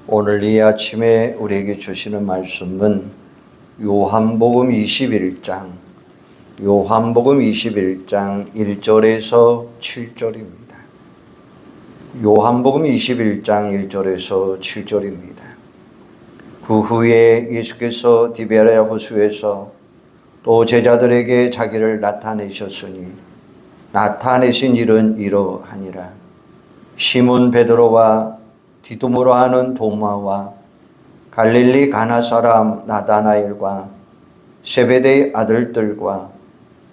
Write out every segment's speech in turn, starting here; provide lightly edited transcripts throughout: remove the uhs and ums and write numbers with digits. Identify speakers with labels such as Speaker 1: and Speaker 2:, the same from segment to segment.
Speaker 1: 오늘 이 아침에 우리에게 주시는 말씀은 요한복음 21장 1절에서 7절입니다. 요한복음 21장 1절에서 7절입니다. 그 후에 예수께서 디베랴 호수에서 또 제자들에게 자기를 나타내셨으니 나타내신 일은 이러하니라. 시몬 베드로와 디두모로 하는 도마와 갈릴리 가나 사람 나다나엘과 세베대의 아들들과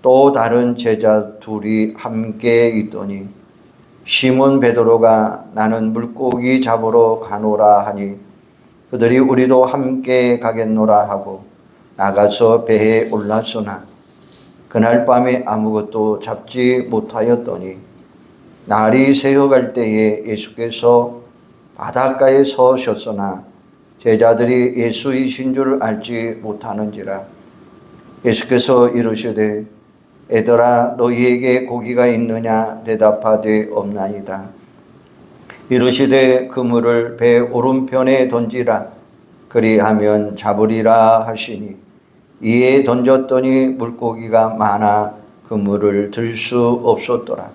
Speaker 1: 또 다른 제자 둘이 함께 있더니 시몬 베드로가 나는 물고기 잡으러 가노라 하니 그들이 우리도 함께 가겠노라 하고 나가서 배에 올랐으나 그날 밤에 아무것도 잡지 못하였더니 날이 새어갈 때에 예수께서 바닷가에 서셨으나 제자들이 예수이신 줄 알지 못하는지라. 예수께서 이르시되 애들아 너희에게 고기가 있느냐 대답하되 없나이다. 이르시되 그물을 배 오른편에 던지라. 그리하면 잡으리라 하시니 이에 던졌더니 물고기가 많아 그물을 들 수 없었더라.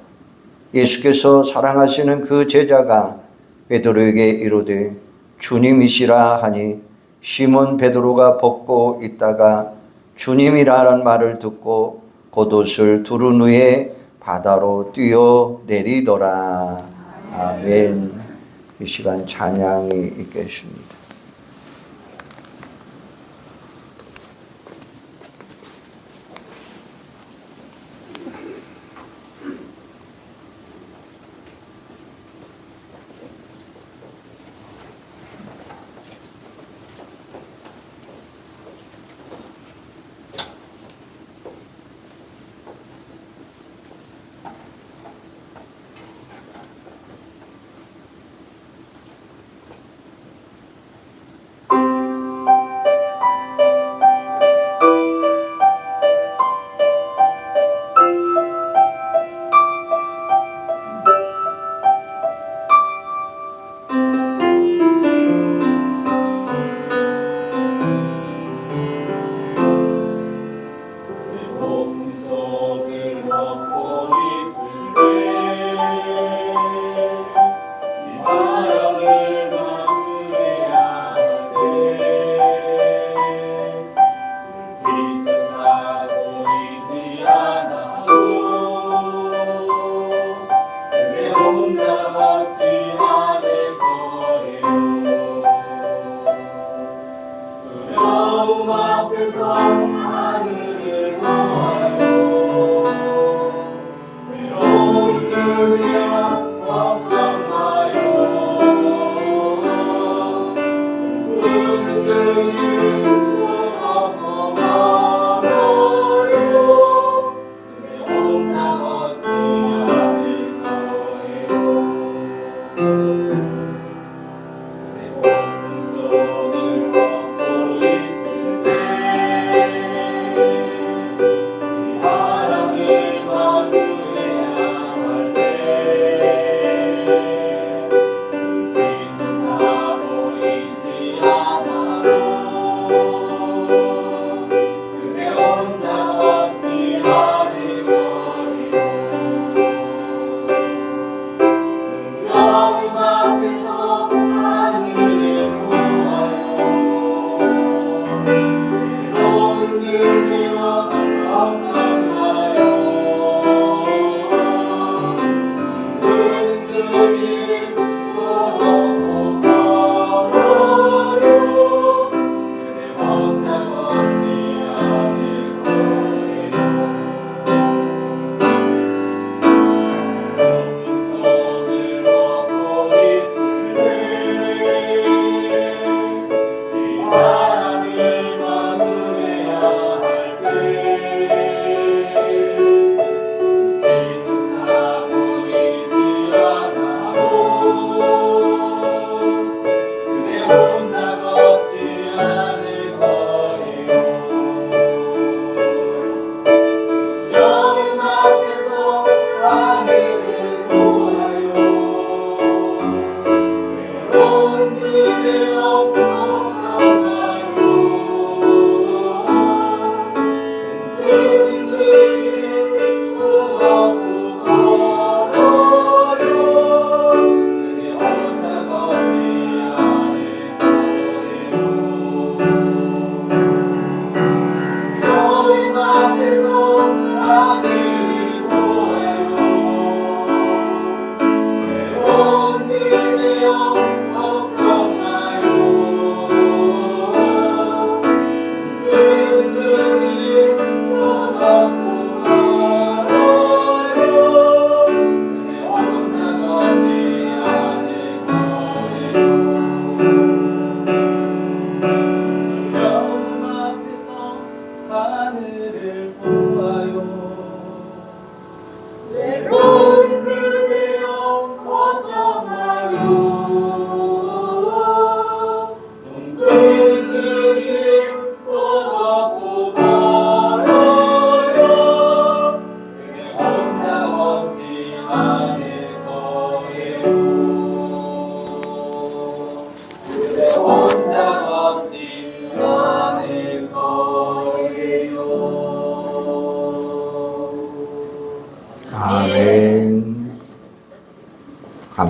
Speaker 1: 예수께서 사랑하시는 그 제자가 베드로에게 이르되 주님이시라 하니 시몬 베드로가 벗고 있다가 주님이라는 말을 듣고 겉옷을 두른 후에 바다로 뛰어내리더라. 아멘. 이 시간 찬양이 있겠습니다.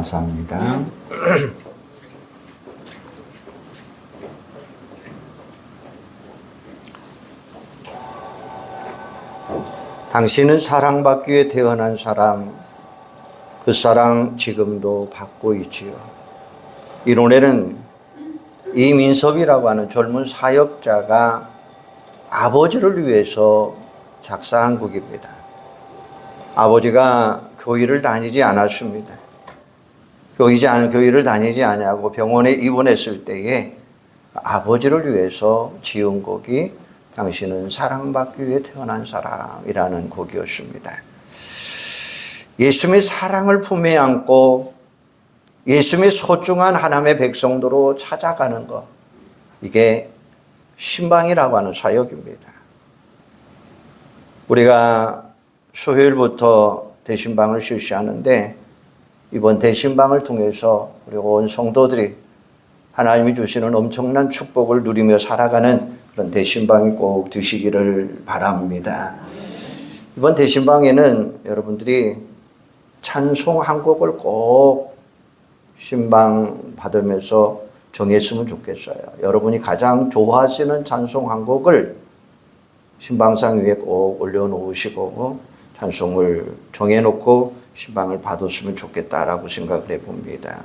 Speaker 1: 감사합니다. 당신은 사랑받기 위해 태어난 사람, 그 사랑 지금도 받고 있지요. 이 노래는 이민섭이라고 하는 젊은 사역자가 아버지를 위해서 작사한 곡입니다. 아버지가 교회를 다니지 않았습니다. 교회를 다니지 않냐고 병원에 입원했을 때에 아버지를 위해서 지은 곡이 당신은 사랑받기 위해 태어난 사람이라는 곡이었습니다. 예수님의 사랑을 품에 안고 예수님의 소중한 하나님의 백성도로 찾아가는 것, 이게 신방이라고 하는 사역입니다. 우리가 수요일부터 대신방을 실시하는데 이번 대신방을 통해서 우리 온 성도들이 하나님이 주시는 엄청난 축복을 누리며 살아가는 그런 대신방이 꼭 되시기를 바랍니다. 이번 대신방에는 여러분들이 찬송 한 곡을 꼭 신방 받으면서 정했으면 좋겠어요. 여러분이 가장 좋아하시는 찬송 한 곡을 신방상 위에 꼭 올려놓으시고 찬송을 정해놓고 신방을 받았으면 좋겠다라고 생각을 해봅니다.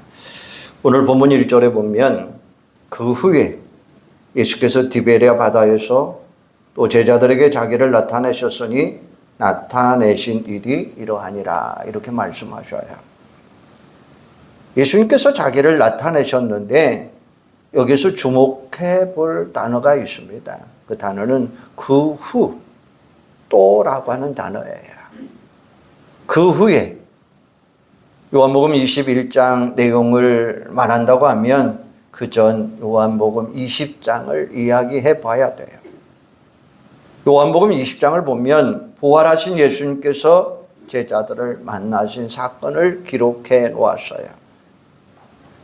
Speaker 1: 오늘 본문 1절에 보면 그 후에 예수께서 디베랴 바다에서 또 제자들에게 자기를 나타내셨으니 나타내신 일이 이러하니라, 이렇게 말씀하셔요. 예수님께서 자기를 나타내셨는데 여기서 주목해 볼 단어가 있습니다. 그 단어는 그 후, 또라고 하는 단어예요. 그 후에 요한복음 21장 내용을 말한다고 하면 그 전 요한복음 20장을 이야기해 봐야 돼요. 요한복음 20장을 보면 부활하신 예수님께서 제자들을 만나신 사건을 기록해 놓았어요.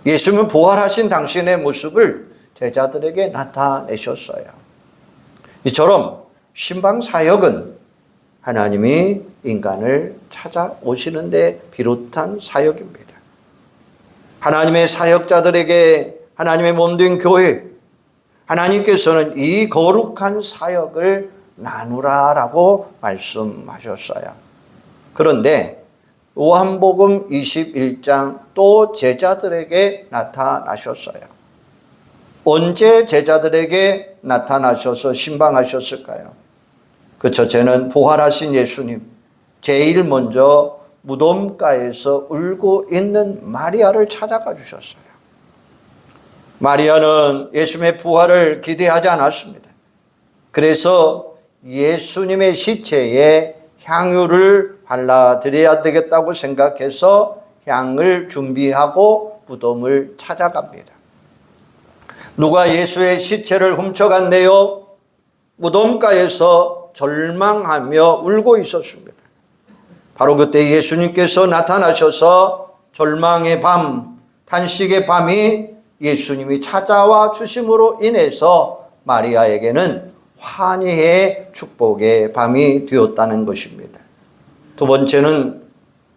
Speaker 1: 예수님은 부활하신 당신의 모습을 제자들에게 나타내셨어요. 이처럼 신방 사역은 하나님이 인간을 찾아오시는 데 비롯한 사역입니다. 하나님의 사역자들에게 하나님의 몸된 교회, 하나님께서는 이 거룩한 사역을 나누라라고 말씀하셨어요. 그런데 요한복음 21장 또 제자들에게 나타나셨어요. 언제 제자들에게 나타나셔서 신방하셨을까요? 그 첫째는 부활하신 예수님, 제일 먼저 무덤가에서 울고 있는 마리아를 찾아가 주셨어요. 마리아는 예수님의 부활을 기대하지 않았습니다. 그래서 예수님의 시체에 향유를 발라드려야 되겠다고 생각해서 향을 준비하고 무덤을 찾아갑니다. 누가 예수의 시체를 훔쳐갔네요? 무덤가에서 절망하며 울고 있었습니다. 바로 그때 예수님께서 나타나셔서 절망의 밤, 탄식의 밤이 예수님이 찾아와 주심으로 인해서 마리아에게는 환희의 축복의 밤이 되었다는 것입니다. 두 번째는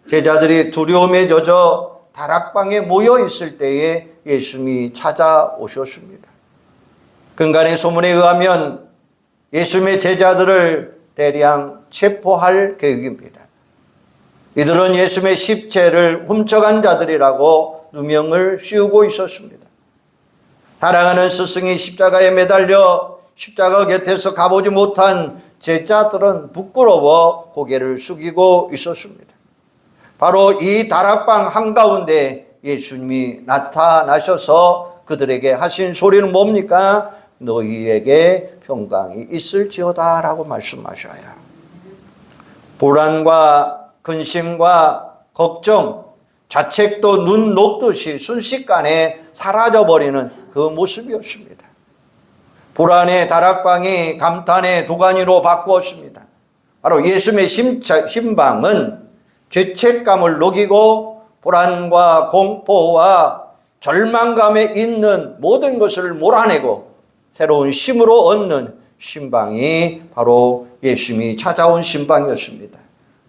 Speaker 1: 제자들이 두려움에 젖어 다락방에 모여 있을 때에 예수님이 찾아오셨습니다. 근간의 소문에 의하면 예수님의 제자들을 대량 체포할 계획입니다. 이들은 예수님의 시체를 훔쳐간 자들이라고 누명을 씌우고 있었습니다. 사랑하는 스승이 십자가에 매달려 십자가 곁에서 가보지 못한 제자들은 부끄러워 고개를 숙이고 있었습니다. 바로 이 다락방 한가운데 예수님이 나타나셔서 그들에게 하신 소리는 뭡니까? 너희에게 평강이 있을지어다 라고 말씀하셔요. 불안과 근심과 걱정, 자책도 눈 녹듯이 순식간에 사라져버리는 그 모습이었습니다. 불안의 다락방이 감탄의 도가니로 바꾸었습니다. 바로 예수님의 신방은 죄책감을 녹이고 불안과 공포와 절망감에 있는 모든 것을 몰아내고 새로운 힘으로 얻는 신방이 바로 예수님이 찾아온 신방이었습니다.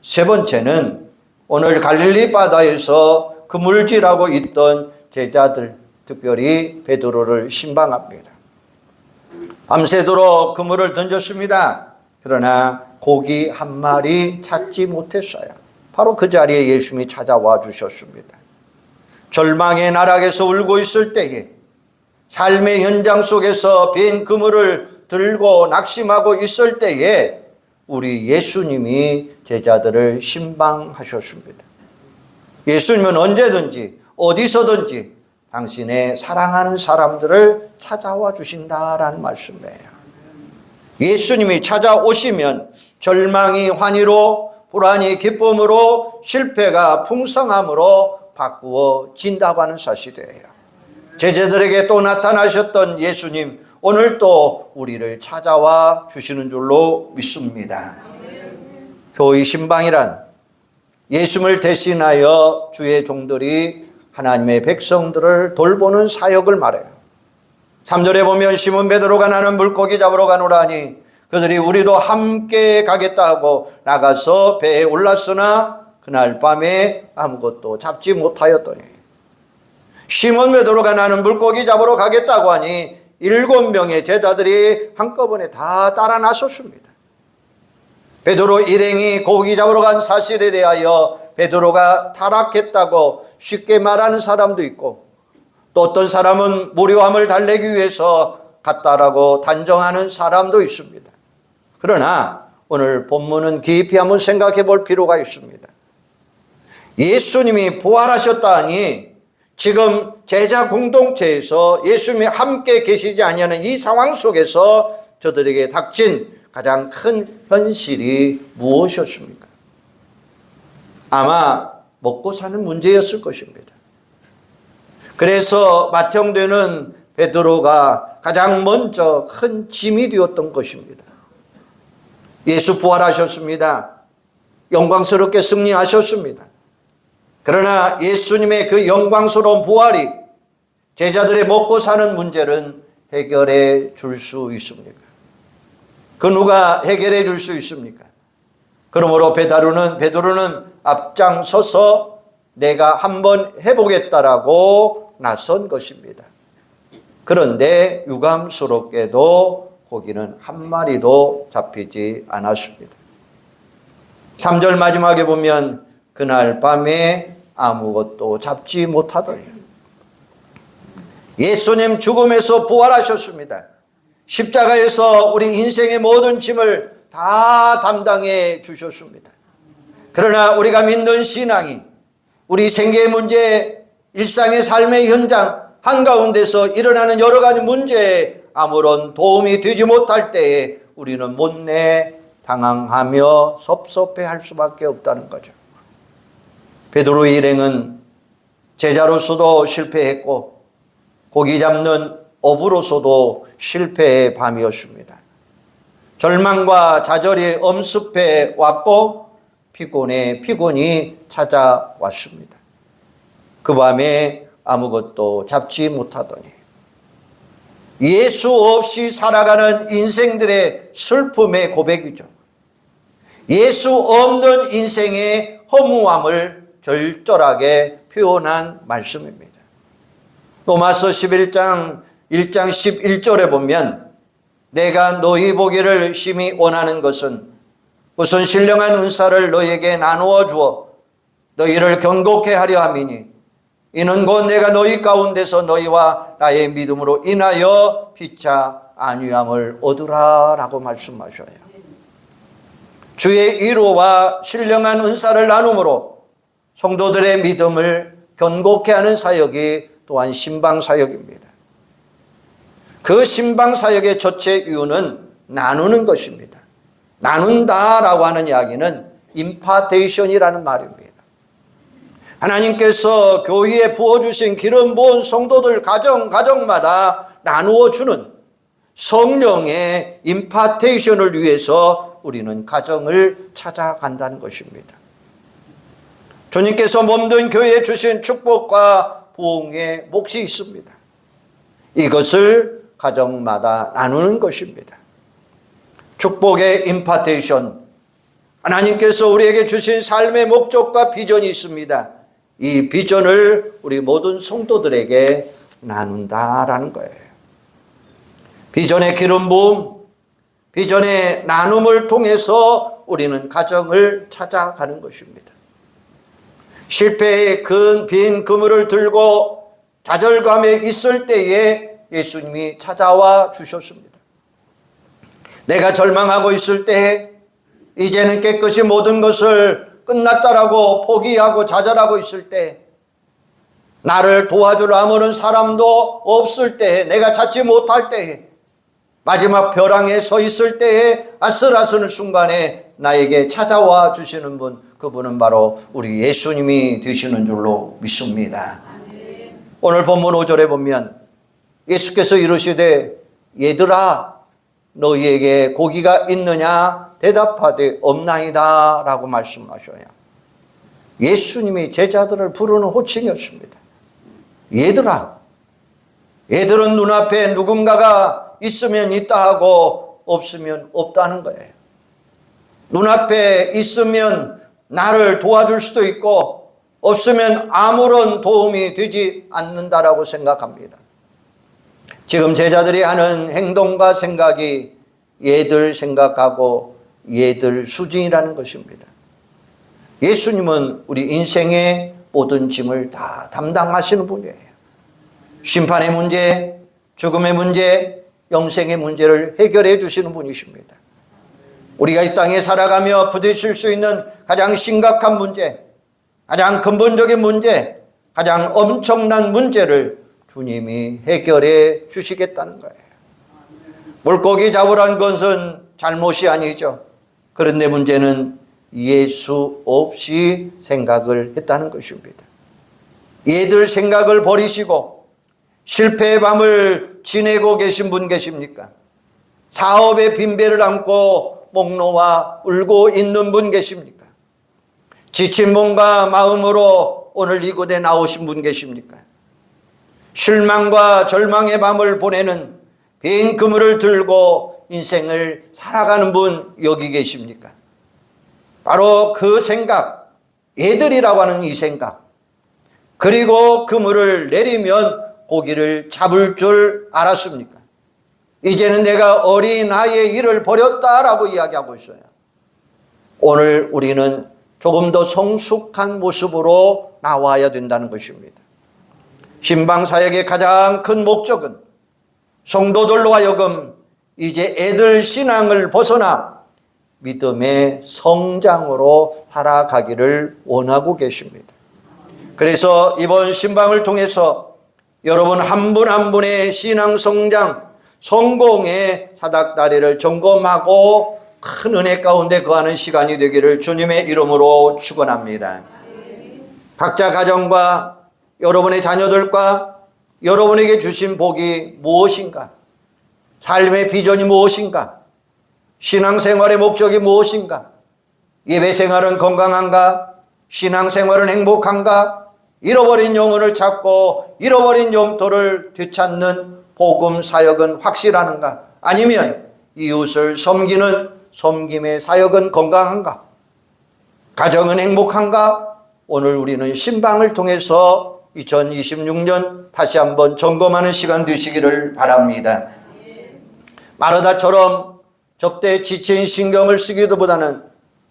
Speaker 1: 세 번째는 오늘 갈릴리 바다에서 그물질하고 있던 제자들, 특별히 베드로를 신방합니다. 밤새도록 그물을 던졌습니다. 그러나 고기 한 마리 찾지 못했어요. 바로 그 자리에 예수님이 찾아와 주셨습니다. 절망의 나락에서 울고 있을 때에, 삶의 현장 속에서 빈 그물을 들고 낙심하고 있을 때에 우리 예수님이 제자들을 신방하셨습니다. 예수님은 언제든지 어디서든지 당신의 사랑하는 사람들을 찾아와 주신다라는 말씀이에요. 예수님이 찾아오시면 절망이 환희로, 불안이 기쁨으로, 실패가 풍성함으로 바꾸어진다고 하는 사실이에요. 제자들에게 또 나타나셨던 예수님, 오늘 또 우리를 찾아와 주시는 줄로 믿습니다. 교회 신방이란 예수님을 대신하여 주의 종들이 하나님의 백성들을 돌보는 사역을 말해요. 3절에 보면 시몬 베드로가 나는 물고기 잡으러 가노라 하니 그들이 우리도 함께 가겠다 하고 나가서 배에 올랐으나 그날 밤에 아무것도 잡지 못하였더니, 시몬 베드로가 나는 물고기 잡으러 가겠다고 하니 7명의 제자들이 한꺼번에 다 따라 나섰습니다. 베드로 일행이 고기 잡으러 간 사실에 대하여 베드로가 타락했다고 쉽게 말하는 사람도 있고, 또 어떤 사람은 무료함을 달래기 위해서 갔다라고 단정하는 사람도 있습니다. 그러나 오늘 본문은 깊이 한번 생각해 볼 필요가 있습니다. 예수님이 부활하셨다 하니 지금 제자 공동체에서 예수님이 함께 계시지 아니하는 이 상황 속에서 저들에게 닥친 가장 큰 현실이 무엇이었습니까? 아마 먹고 사는 문제였을 것입니다. 그래서 맏형되는 베드로가 가장 먼저 큰 짐이 되었던 것입니다. 예수 부활하셨습니다. 영광스럽게 승리하셨습니다. 그러나 예수님의 그 영광스러운 부활이 제자들의 먹고 사는 문제를 해결해 줄 수 있습니까? 그 누가 해결해 줄 수 있습니까? 그러므로 베드로는 앞장서서 내가 한번 해보겠다라고 나선 것입니다. 그런데 유감스럽게도 고기는 한 마리도 잡히지 않았습니다. 3절 마지막에 보면 그날 밤에 아무것도 잡지 못하더니, 예수님 죽음에서 부활하셨습니다. 십자가에서 우리 인생의 모든 짐을 다 담당해 주셨습니다. 그러나 우리가 믿는 신앙이 우리 생계의 문제, 일상의 삶의 현장 한가운데서 일어나는 여러 가지 문제에 아무런 도움이 되지 못할 때에 우리는 못내 당황하며 섭섭해할 수밖에 없다는 거죠. 베드로의 일행은 제자로서도 실패했고 고기 잡는 어부로서도 실패의 밤이었습니다. 절망과 좌절이 엄습해 왔고 피곤이 찾아왔습니다. 그 밤에 아무것도 잡지 못하더니 예수 없이 살아가는 인생들의 슬픔의 고백이죠. 예수 없는 인생의 허무함을 절절하게 표현한 말씀입니다. 로마서 11장 1장 11절에 보면 내가 너희 보기를 심히 원하는 것은 우선 신령한 은사를 너희에게 나누어 주어 너희를 경고케 하려 함이니 이는 곧 내가 너희 가운데서 너희와 나의 믿음으로 인하여 피차 안위함을 얻으라 라고 말씀하셔요. 주의 위로와 신령한 은사를 나눔으로 성도들의 믿음을 견고케 하는 사역이 또한 신방사역입니다. 그 신방사역의 첫째 이유는 나누는 것입니다. 나눈다라고 하는 이야기는 임파테이션이라는 말입니다. 하나님께서 교회에 부어주신 기름 부은 성도들 가정마다 나누어 주는 성령의 임파테이션을 위해서 우리는 가정을 찾아간다는 것입니다. 주님께서 몸된 교회에 주신 축복과 부흥의 몫이 있습니다. 이것을 가정마다 나누는 것입니다. 축복의 임파테이션, 하나님께서 우리에게 주신 삶의 목적과 비전이 있습니다. 이 비전을 우리 모든 성도들에게 나눈다라는 거예요. 비전의 기름 부음, 비전의 나눔을 통해서 우리는 가정을 찾아가는 것입니다. 실패의 빈 그물을 들고 좌절감에 있을 때에 예수님이 찾아와 주셨습니다. 내가 절망하고 있을 때, 이제는 깨끗이 모든 것을 끝났다라고 포기하고 좌절하고 있을 때, 나를 도와줄 아무런 사람도 없을 때, 내가 찾지 못할 때, 마지막 벼랑에 서 있을 때에 아슬아슬한 순간에 나에게 찾아와 주시는 분, 그분은 바로 우리 예수님이 되시는 줄로 믿습니다. 오늘 본문 5절에 보면 예수께서 이르시되 얘들아 너희에게 고기가 있느냐 대답하되 없나이다 라고 말씀하셔요. 예수님이 제자들을 부르는 호칭이었습니다. 얘들아, 얘들은 눈앞에 누군가가 있으면 있다 하고 없으면 없다는 거예요. 눈앞에 있으면 나를 도와줄 수도 있고 없으면 아무런 도움이 되지 않는다라고 생각합니다. 지금 제자들이 하는 행동과 생각이 얘들 생각하고 얘들 수준이라는 것입니다. 예수님은 우리 인생의 모든 짐을 다 담당하시는 분이에요. 심판의 문제, 죽음의 문제, 영생의 문제를 해결해 주시는 분이십니다. 우리가 이 땅에 살아가며 부딪힐 수 있는 가장 심각한 문제, 가장 근본적인 문제, 가장 엄청난 문제를 주님이 해결해 주시겠다는 거예요. 물고기 잡으라는 것은 잘못이 아니죠. 그런데 문제는 예수 없이 생각을 했다는 것입니다. 얘들 생각을 버리시고 실패의 밤을 지내고 계신 분 계십니까? 사업의 빈배를 안고 목 놓아 울고 있는 분 계십니까? 지친 몸과 마음으로 오늘 이곳에 나오신 분 계십니까? 실망과 절망의 밤을 보내는 빈 그물을 들고 인생을 살아가는 분 여기 계십니까? 바로 그 생각, 얘들이라고 하는 이 생각, 그리고 그물을 내리면 고기를 잡을 줄 알았습니까? 이제는 내가 어린 나이의 일을 버렸다라고 이야기하고 있어요. 오늘 우리는 조금 더 성숙한 모습으로 나와야 된다는 것입니다. 신방사역의 가장 큰 목적은 성도들로 하여금 이제 애들 신앙을 벗어나 믿음의 성장으로 살아가기를 원하고 계십니다. 그래서 이번 신방을 통해서 여러분 한 분 한 분의 신앙 성장, 성공의 사닥다리를 점검하고 큰 은혜 가운데 거하는 시간이 되기를 주님의 이름으로 축원합니다. 각자 가정과 여러분의 자녀들과 여러분에게 주신 복이 무엇인가? 삶의 비전이 무엇인가? 신앙생활의 목적이 무엇인가? 예배생활은 건강한가? 신앙생활은 행복한가? 잃어버린 영혼을 찾고 잃어버린 영토를 되찾는 복음 사역은 확실한가? 아니면 이웃을 섬기는 섬김의 사역은 건강한가? 가정은 행복한가? 오늘 우리는 신방을 통해서 2026년 다시 한번 점검하는 시간 되시기를 바랍니다. 마르다처럼 접대에 지친 신경을 쓰기보다는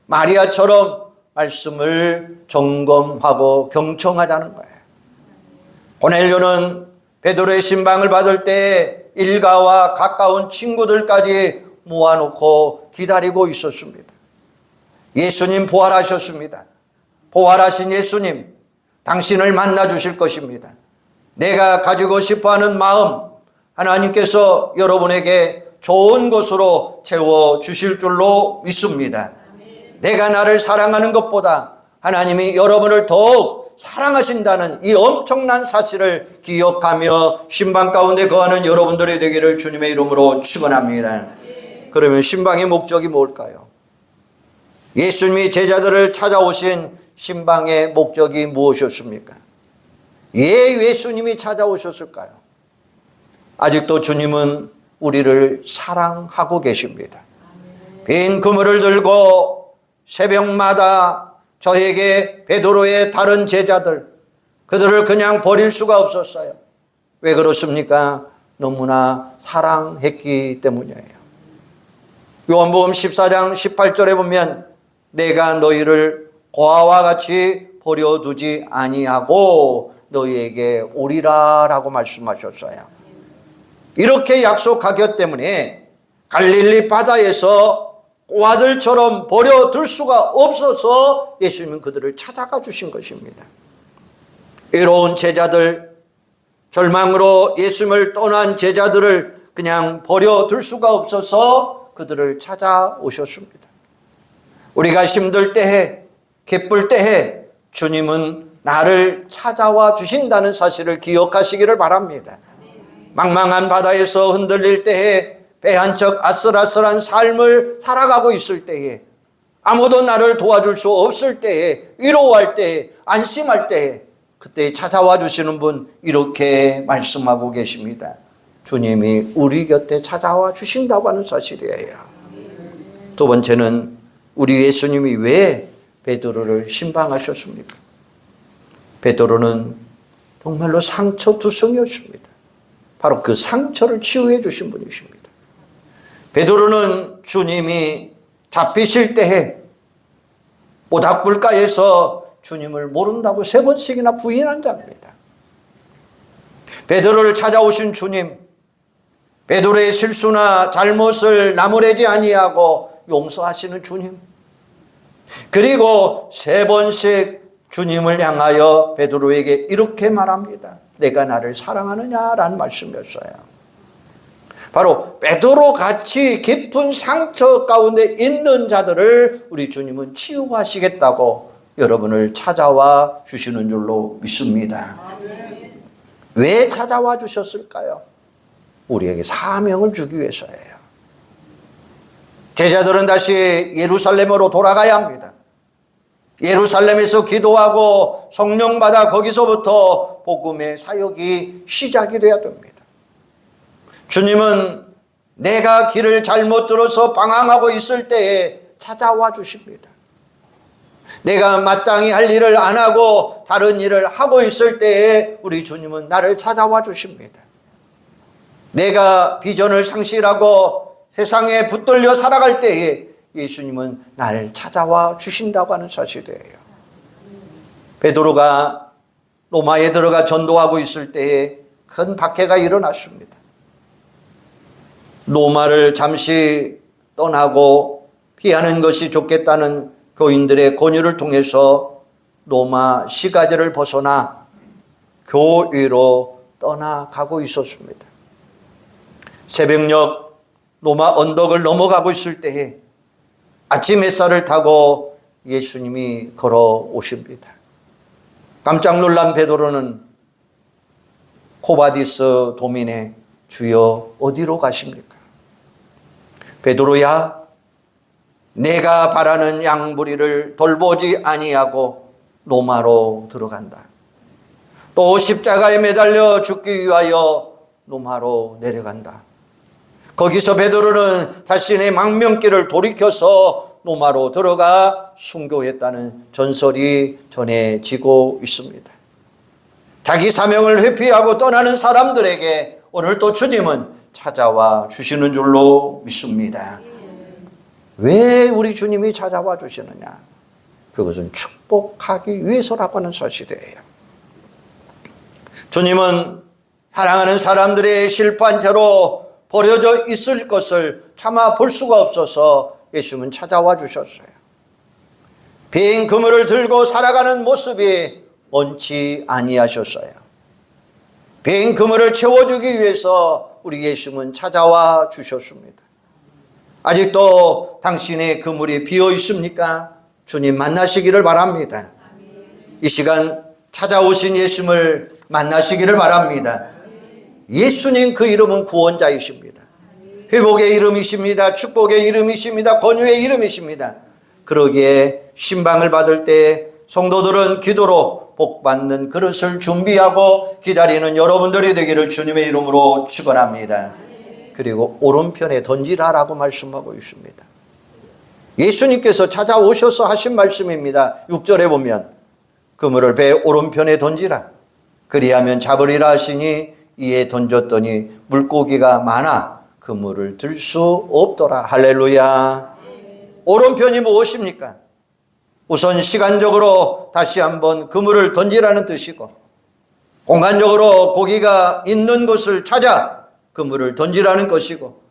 Speaker 1: 마리아처럼 말씀을 점검하고 경청하자는 거예요. 고넬료는 베드로의 신방을 받을 때 일가와 가까운 친구들까지 모아놓고 기다리고 있었습니다. 예수님 부활하셨습니다. 부활하신 예수님, 당신을 만나 주실 것입니다. 내가 가지고 싶어하는 마음, 하나님께서 여러분에게 좋은 것으로 채워주실 줄로 믿습니다. 내가 나를 사랑하는 것보다 하나님이 여러분을 더욱 사랑하신다는 이 엄청난 사실을 기억하며 신방 가운데 거하는 여러분들이 되기를 주님의 이름으로 축원합니다. 그러면 신방의 목적이 뭘까요? 예수님이 제자들을 찾아오신 신방의 목적이 무엇이었습니까? 왜 예수님이 찾아오셨을까요? 아직도 주님은 우리를 사랑하고 계십니다. 빈 그물을 들고 새벽마다 저에게 베드로의 다른 제자들, 그들을 그냥 버릴 수가 없었어요. 왜 그렇습니까? 너무나 사랑했기 때문이에요. 요한복음 14장 18절에 보면 내가 너희를 고아와 같이 버려두지 아니하고 너희에게 오리라 라고 말씀하셨어요. 이렇게 약속하기 때문에 갈릴리 바다에서 고아들처럼 버려둘 수가 없어서 예수님은 그들을 찾아가 주신 것입니다. 외로운 제자들, 절망으로 예수님을 떠난 제자들을 그냥 버려둘 수가 없어서 그들을 찾아오셨습니다. 우리가 힘들 때에, 기쁠 때에 주님은 나를 찾아와 주신다는 사실을 기억하시기를 바랍니다. 망망한 바다에서 흔들릴 때에, 배 한 척 아슬아슬한 삶을 살아가고 있을 때에, 아무도 나를 도와줄 수 없을 때에, 위로할 때에, 안심할 때에 그때 찾아와 주시는 분, 이렇게 말씀하고 계십니다. 주님이 우리 곁에 찾아와 주신다고 하는 사실이에요. 두 번째는 우리 예수님이 왜 베드로를 신방하셨습니까? 베드로는 정말로 상처투성이었습니다. 바로 그 상처를 치유해 주신 분이십니다. 베드로는 주님이 잡히실 때에 모닥불가에서 주님을 모른다고 3번씩이나 부인한 자입니다. 베드로를 찾아오신 주님, 베드로의 실수나 잘못을 나무래지 아니하고 용서하시는 주님, 그리고 3번씩 주님을 향하여 베드로에게 이렇게 말합니다. 내가 나를 사랑하느냐라는 말씀이었어요. 바로 베드로 같이 깊은 상처 가운데 있는 자들을 우리 주님은 치유하시겠다고 여러분을 찾아와 주시는 줄로 믿습니다. 왜 찾아와 주셨을까요? 우리에게 사명을 주기 위해서예요. 제자들은 다시 예루살렘으로 돌아가야 합니다. 예루살렘에서 기도하고 성령 받아 거기서부터 복음의 사역이 시작이 되어야 됩니다. 주님은 내가 길을 잘못 들어서 방황하고 있을 때에 찾아와 주십니다. 내가 마땅히 할 일을 안 하고 다른 일을 하고 있을 때에 우리 주님은 나를 찾아와 주십니다. 내가 비전을 상실하고 세상에 붙들려 살아갈 때에 예수님은 나를 찾아와 주신다고 하는 사실이에요. 베드로가 로마에 들어가 전도하고 있을 때에 큰 박해가 일어났습니다. 로마를 잠시 떠나고 피하는 것이 좋겠다는 교인들의 권유를 통해서 로마 시가지를 벗어나 교회로 떠나가고 있었습니다. 새벽녘 로마 언덕을 넘어가고 있을 때에 아침 햇살을 타고 예수님이 걸어오십니다. 깜짝 놀란 베드로는 코바디스 도민에 주여 어디로 가십니까? 베드로야, 내가 바라는 양부리를 돌보지 아니하고 로마로 들어간다. 또 십자가에 매달려 죽기 위하여 로마로 내려간다. 거기서 베드로는 자신의 망명길을 돌이켜서 로마로 들어가 순교했다는 전설이 전해지고 있습니다. 자기 사명을 회피하고 떠나는 사람들에게 오늘 또 주님은 찾아와 주시는 줄로 믿습니다. 왜 우리 주님이 찾아와 주시느냐? 그것은 축복하기 위해서라고 하는 사실이에요. 주님은 사랑하는 사람들의 실패한 채로 버려져 있을 것을 참아 볼 수가 없어서 예수님은 찾아와 주셨어요. 빈 그물을 들고 살아가는 모습이 옳지 아니하셨어요. 빈 그물을 채워주기 위해서 우리 예수님은 찾아와 주셨습니다. 아직도 당신의 그물이 비어 있습니까? 주님 만나시기를 바랍니다. 이 시간 찾아오신 예수님을 만나시기를 바랍니다. 예수님 그 이름은 구원자이십니다. 회복의 이름이십니다. 축복의 이름이십니다. 권유의 이름이십니다. 그러기에 신방을 받을 때 성도들은 기도로 복받는 그릇을 준비하고 기다리는 여러분들이 되기를 주님의 이름으로 축원합니다. 그리고 오른편에 던지라라고 말씀하고 있습니다. 예수님께서 찾아오셔서 하신 말씀입니다. 6절에 보면 그물을 배 오른편에 던지라. 그리하면 잡으리라 하시니 이에 던졌더니 물고기가 많아 그물을 들 수 없더라. 할렐루야. 오른편이 무엇입니까? 우선 시간적으로 다시 한번 그물을 던지라는 뜻이고, 공간적으로 고기가 있는 곳을 찾아 그물을 던지라는 것이고,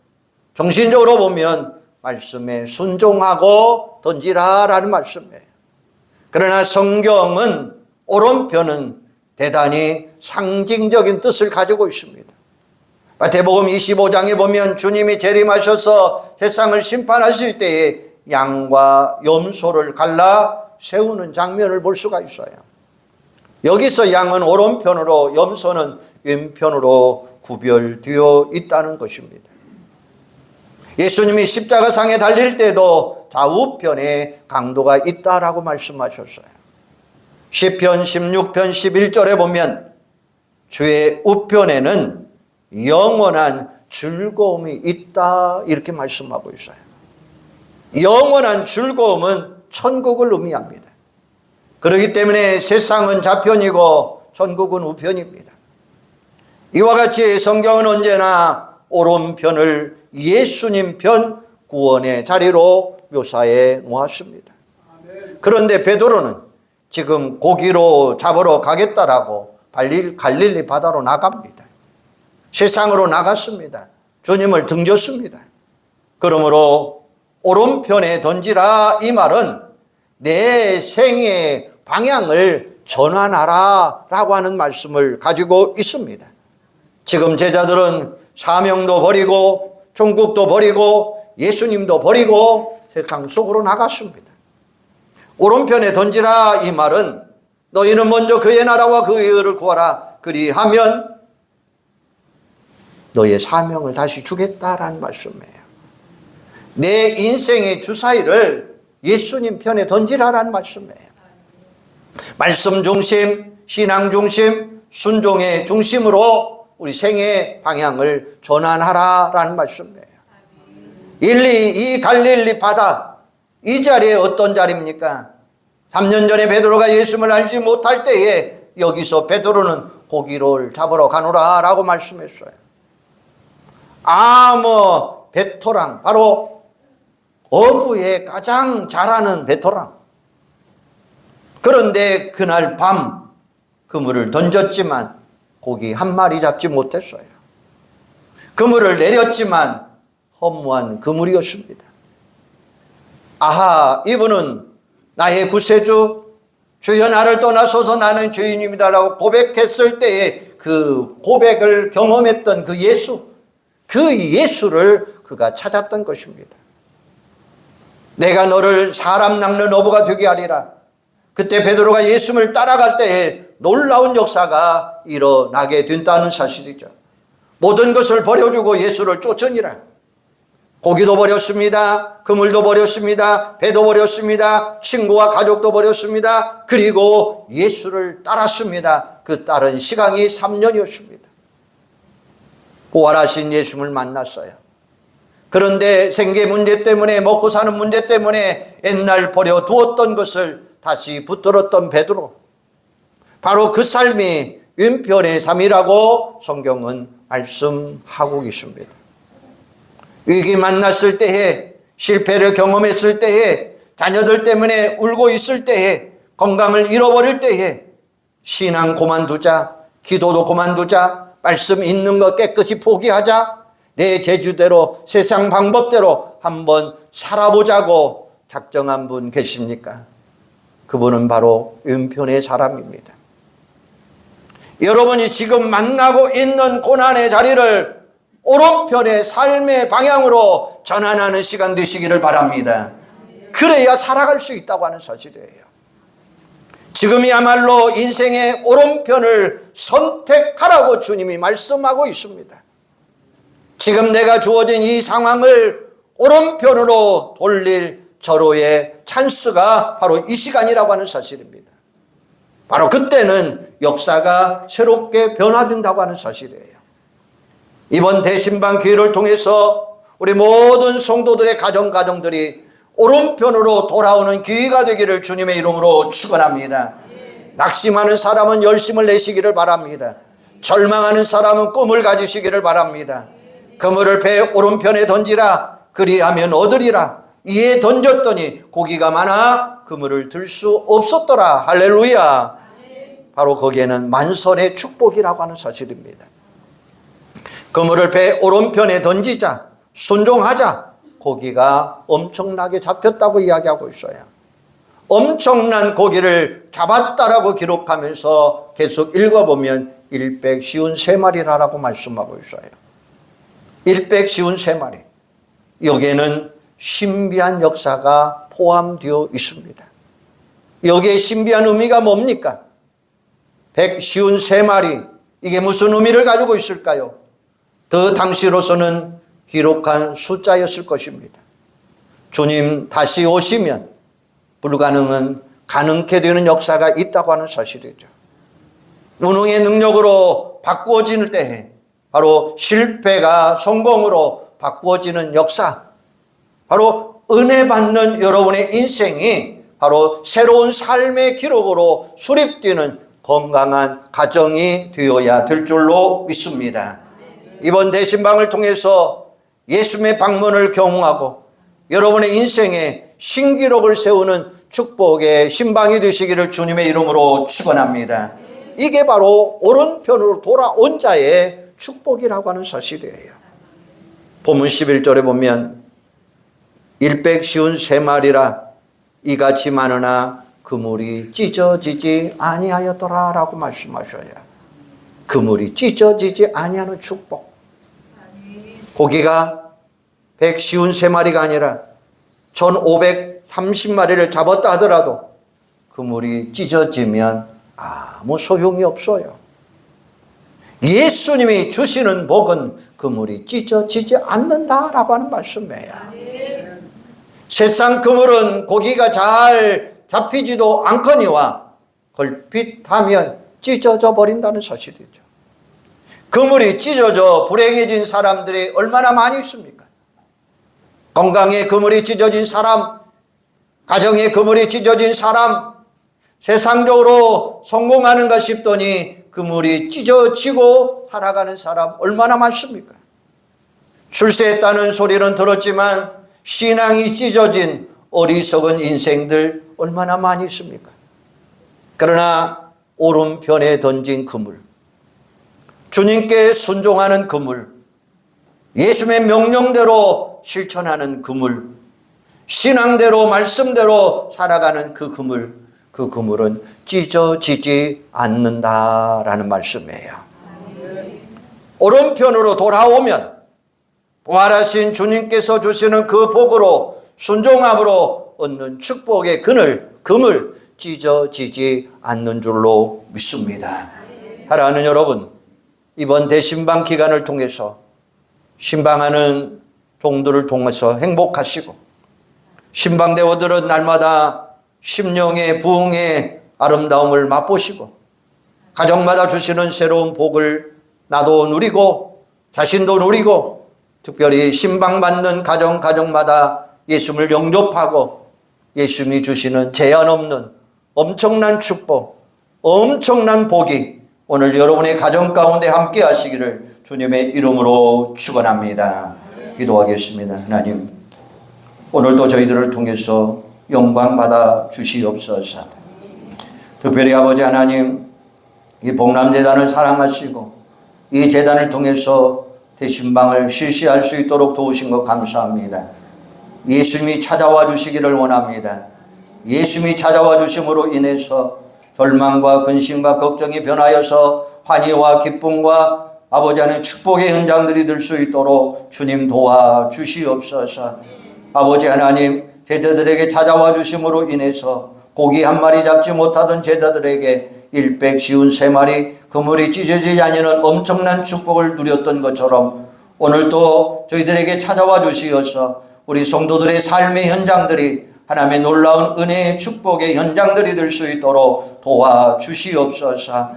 Speaker 1: 정신적으로 보면 말씀에 순종하고 던지라라는 말씀이에요. 그러나 성경은 오른편은 대단히 상징적인 뜻을 가지고 있습니다. 마태복음 25장에 보면 주님이 재림하셔서 세상을 심판하실 때에 양과 염소를 갈라 세우는 장면을 볼 수가 있어요. 여기서 양은 오른편으로, 염소는 왼편으로 구별되어 있다는 것입니다. 예수님이 십자가상에 달릴 때도 좌우편에 강도가 있다라고 말씀하셨어요. 시편 16편 11절에 보면 주의 우편에는 영원한 즐거움이 있다 이렇게 말씀하고 있어요. 영원한 즐거움은 천국을 의미합니다. 그렇기 때문에 세상은 좌편이고 천국은 우편입니다. 이와 같이 성경은 언제나 오른편을 예수님 편 구원의 자리로 묘사해 놓았습니다. 그런데 베드로는 지금 고기로 잡으러 가겠다라고 갈릴리 바다로 나갑니다. 세상으로 나갔습니다. 주님을 등졌습니다. 그러므로 오른편에 던지라 이 말은 내 생의 방향을 전환하라 라고 하는 말씀을 가지고 있습니다. 지금 제자들은 사명도 버리고 천국도 버리고 예수님도 버리고 세상 속으로 나갔습니다. 오른편에 던지라 이 말은 너희는 먼저 그의 나라와 그의 의를 구하라. 그리하면 너의 사명을 다시 주겠다라는 말씀이에요. 내 인생의 주사위를 예수님 편에 던지라라는 말씀이에요. 말씀 중심, 신앙 중심, 순종의 중심으로 우리 생의 방향을 전환하라라는 말씀이에요. 이 갈릴리 바다, 이 자리에 어떤 자리입니까? 3년 전에 베드로가 예수님을 알지 못할 때에 여기서 베드로는 고기를 잡으러 가노라 라고 말씀했어요. 베토랑, 바로 어부의 가장 잘하는 베토랑. 그런데 그날 밤 그물을 던졌지만 고기 한 마리 잡지 못했어요. 그물을 내렸지만 허무한 그물이었습니다. 이분은 나의 구세주, 주여 나를 떠나소서 나는 죄인입니다라고 고백했을 때에 그 고백을 경험했던 그 예수를 그가 찾았던 것입니다. 내가 너를 사람 낚는 어부가 되게 하리라. 그때 베드로가 예수님을 따라갈 때에 놀라운 역사가 일어나게 된다는 사실이죠. 모든 것을 버려주고 예수를 쫓으니라. 고기도 버렸습니다. 그물도 버렸습니다. 배도 버렸습니다. 친구와 가족도 버렸습니다. 그리고 예수를 따랐습니다. 그 따른 시간이 3년이었습니다. 부활하신 예수님을 만났어요. 그런데 생계 문제 때문에, 먹고 사는 문제 때문에 옛날 버려두었던 것을 다시 붙들었던 베드로, 바로 그 삶이 왼편의 삶이라고 성경은 말씀하고 있습니다. 위기 만났을 때에, 실패를 경험했을 때에, 자녀들 때문에 울고 있을 때에, 건강을 잃어버릴 때에 신앙 그만두자, 기도도 그만두자, 말씀 있는 것 깨끗이 포기하자, 내 재주대로 세상 방법대로 한번 살아보자고 작정한 분 계십니까? 그분은 바로 왼편의 사람입니다. 여러분이 지금 만나고 있는 고난의 자리를 오른편의 삶의 방향으로 전환하는 시간 되시기를 바랍니다. 그래야 살아갈 수 있다고 하는 사실이에요. 지금이야말로 인생의 오른편을 선택하라고 주님이 말씀하고 있습니다. 지금 내가 주어진 이 상황을 오른편으로 돌릴 절호의 찬스가 바로 이 시간이라고 하는 사실입니다. 바로 그때는 역사가 새롭게 변화된다고 하는 사실이에요. 이번 대신방 기회를 통해서 우리 모든 성도들의 가정들이 오른편으로 돌아오는 기회가 되기를 주님의 이름으로 축원합니다. 낙심하는 사람은 열심을 내시기를 바랍니다. 절망하는 사람은 꿈을 가지시기를 바랍니다. 그물을 배 오른편에 던지라. 그리하면 얻으리라. 이에 던졌더니 고기가 많아 그물을 들 수 없었더라. 할렐루야. 바로 거기에는 만선의 축복이라고 하는 사실입니다. 그물을 배 오른편에 던지자, 순종하자, 고기가 엄청나게 잡혔다고 이야기하고 있어요. 엄청난 고기를 잡았다라고 기록하면서 계속 읽어보면 153마리라고 말씀하고 있어요. 153마리. 여기에는 신비한 역사가 포함되어 있습니다. 여기에 신비한 의미가 뭡니까? 153마리. 이게 무슨 의미를 가지고 있을까요? 그 당시로서는 기록한 숫자였을 것입니다. 주님 다시 오시면 불가능은 가능케 되는 역사가 있다고 하는 사실이죠. 무능의 능력으로 바꾸어지는 때에 바로 실패가 성공으로 바꾸어지는 역사, 바로 은혜 받는 여러분의 인생이 바로 새로운 삶의 기록으로 수립되는 건강한 가정이 되어야 될 줄로 믿습니다. 이번 대신방을 통해서 예수님의 방문을 경험하고 여러분의 인생에 신기록을 세우는 축복의 신방이 되시기를 주님의 이름으로 축원합니다. 이게 바로 오른편으로 돌아온 자의 축복이라고 하는 사실이에요. 본문 11절에 보면 153마리라 이같이 많으나 그물이 찢어지지 아니하였더라 라고 말씀하셔요. 그물이 찢어지지 아니하는 축복. 고기가 153마리가 아니라 1530마리를 잡았다 하더라도 그물이 찢어지면 아무 소용이 없어요. 예수님이 주시는 복은 그물이 찢어지지 않는다라고 하는 말씀이에요. 세상 그물은 고기가 잘 잡히지도 않거니와 걸핏하면 찢어져 버린다는 사실이죠. 그물이 찢어져 불행해진 사람들이 얼마나 많이 있습니까? 건강에 그물이 찢어진 사람, 가정에 그물이 찢어진 사람, 세상적으로 성공하는가 싶더니 그물이 찢어지고 살아가는 사람 얼마나 많습니까? 출세했다는 소리는 들었지만 신앙이 찢어진 어리석은 인생들 얼마나 많이 있습니까? 그러나 오른편에 던진 그물, 주님께 순종하는 그물, 예수님의 명령대로 실천하는 그물, 신앙대로 말씀대로 살아가는 그 그물은 찢어지지 않는다라는 말씀이에요. 오른편으로 돌아오면 부활하신 주님께서 주시는 그 복으로 순종함으로 얻는 축복의 그물 찢어지지 않는 줄로 믿습니다. 사랑하는 여러분, 이번 대신방 기간을 통해서 신방하는 종들을 통해서 행복하시고 신방대원들은 날마다 심령의 부흥의 아름다움을 맛보시고 가정마다 주시는 새로운 복을 나도 누리고 자신도 누리고 특별히 신방받는 가정마다 예수님을 영접하고 예수님이 주시는 제한 없는 엄청난 축복, 엄청난 복이 오늘 여러분의 가정 가운데 함께 하시기를 주님의 이름으로 축원합니다. 기도하겠습니다. 하나님, 오늘도 저희들을 통해서 영광 받아 주시옵소서. 특별히 아버지 하나님, 이 복남재단을 사랑하시고 이 재단을 통해서 대신방을 실시할 수 있도록 도우신 것 감사합니다. 예수님이 찾아와 주시기를 원합니다. 예수님이 찾아와 주심으로 인해서 절망과 근심과 걱정이 변하여서 환희와 기쁨과 아버지 하나님 축복의 현장들이 될 수 있도록 주님 도와주시옵소서. 아버지 하나님, 제자들에게 찾아와 주심으로 인해서 고기 한 마리 잡지 못하던 제자들에게 153마리 그물이 찢어지지 않는 엄청난 축복을 누렸던 것처럼 오늘도 저희들에게 찾아와 주시어서 우리 성도들의 삶의 현장들이 하나님의 놀라운 은혜의 축복의 현장들이 될 수 있도록 도와주시옵소서.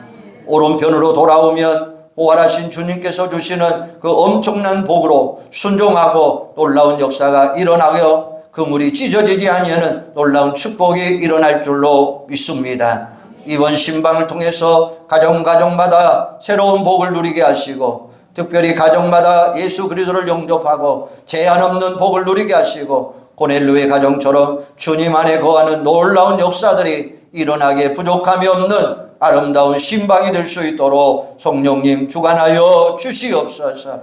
Speaker 1: 오른편으로 돌아오면 부활하신 주님께서 주시는 그 엄청난 복으로 순종하고 놀라운 역사가 일어나며 그물이 찢어지지 아니하는 놀라운 축복이 일어날 줄로 믿습니다. 이번 신방을 통해서 가정마다 새로운 복을 누리게 하시고 특별히 가정마다 예수 그리스도를 영접하고 제한 없는 복을 누리게 하시고 고넬료의 가정처럼 주님 안에 거하는 놀라운 역사들이 일어나게 부족함이 없는 아름다운 신방이 될 수 있도록 성령님 주관하여 주시옵소서.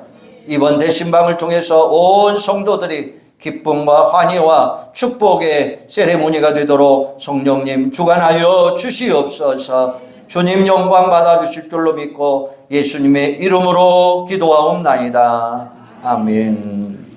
Speaker 1: 이번 대신방을 통해서 온 성도들이 기쁨과 환희와 축복의 세레모니가 되도록 성령님 주관하여 주시옵소서. 주님 영광 받아주실 줄로 믿고 예수님의 이름으로 기도하옵나이다. 아멘.